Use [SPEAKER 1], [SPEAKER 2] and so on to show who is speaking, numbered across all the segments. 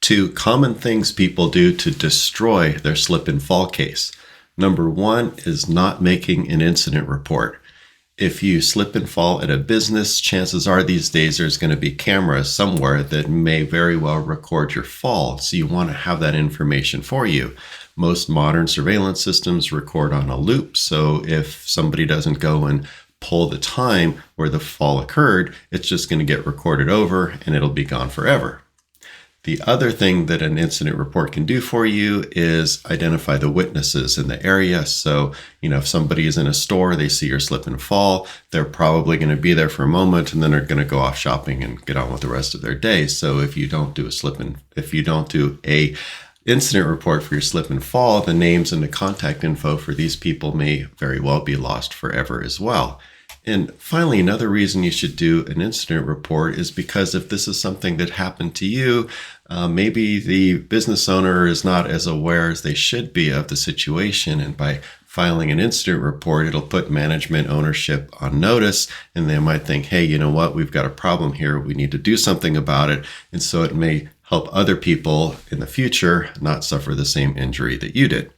[SPEAKER 1] Two common things people do to destroy their slip and fall case. Number one is not making an incident report. If you slip and fall at a business, chances are these days there's going to be cameras somewhere that may very well record your fall. So you want to have that information for you. Most modern surveillance systems record on a loop. So if somebody doesn't go and pull the time where the fall occurred, it's just going to get recorded over and it'll be gone forever. The other thing that an incident report can do for you is identify the witnesses in the area. So, if somebody is in a store, they see your slip and fall, they're probably going to be there for a moment and then they're going to go off shopping and get on with the rest of their day. So if you don't do a incident report for your slip and fall, the names and the contact info for these people may very well be lost forever as well. And finally, another reason you should do an incident report is because if this is something that happened to you, maybe the business owner is not as aware as they should be of the situation. And by filing an incident report, it'll put management ownership on notice. And they might think, hey, you know what? We've got a problem here. We need to do something about it. And so it may help other people in the future not suffer the same injury that you did.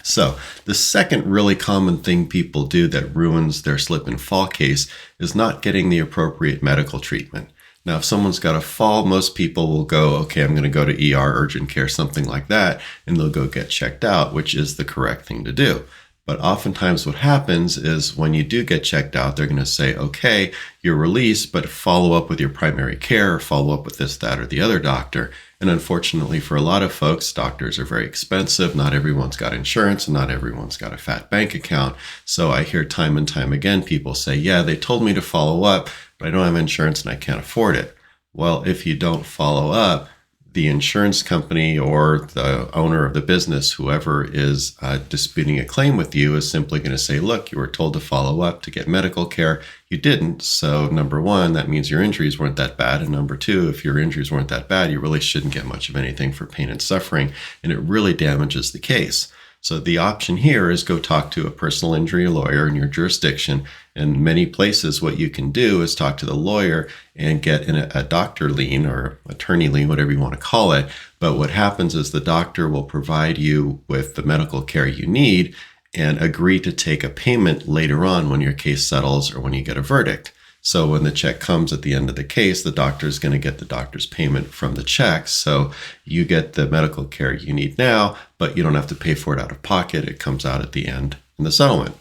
[SPEAKER 1] So the second really common thing people do that ruins their slip and fall case is not getting the appropriate medical treatment. Now, if someone's got a fall, most people will go, okay, I'm going to go to ER, urgent care, something like that, and they'll go get checked out, which is the correct thing to do. But oftentimes what happens is when you do get checked out, they're going to say, okay, you're released, but follow up with your primary care, or follow up with this, that, or the other doctor. And unfortunately for a lot of folks, doctors are very expensive. Not everyone's got insurance and not everyone's got a fat bank account. So I hear time and time again, people say, yeah, they told me to follow up, but I don't have insurance and I can't afford it. Well, if you don't follow up, the insurance company or the owner of the business, whoever is disputing a claim with you, is simply going to say, look, you were told to follow up to get medical care. You didn't. So number one, that means your injuries weren't that bad. And number two, if your injuries weren't that bad, you really shouldn't get much of anything for pain and suffering. And it really damages the case. So the option here is go talk to a personal injury lawyer in your jurisdiction. In many places, what you can do is talk to the lawyer and get a doctor lien or attorney lien, whatever you want to call it. But what happens is the doctor will provide you with the medical care you need and agree to take a payment later on when your case settles or when you get a verdict. So when the check comes at the end of the case, the doctor is going to get the doctor's payment from the check. So you get the medical care you need now, but you don't have to pay for it out of pocket. It comes out at the end in the settlement.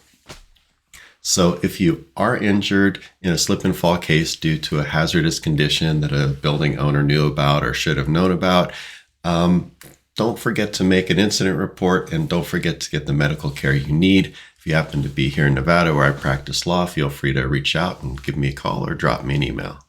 [SPEAKER 1] So if you are injured in a slip and fall case due to a hazardous condition that a building owner knew about or should have known about, don't forget to make an incident report and don't forget to get the medical care you need. If you happen to be here in Nevada where I practice law, feel free to reach out and give me a call or drop me an email.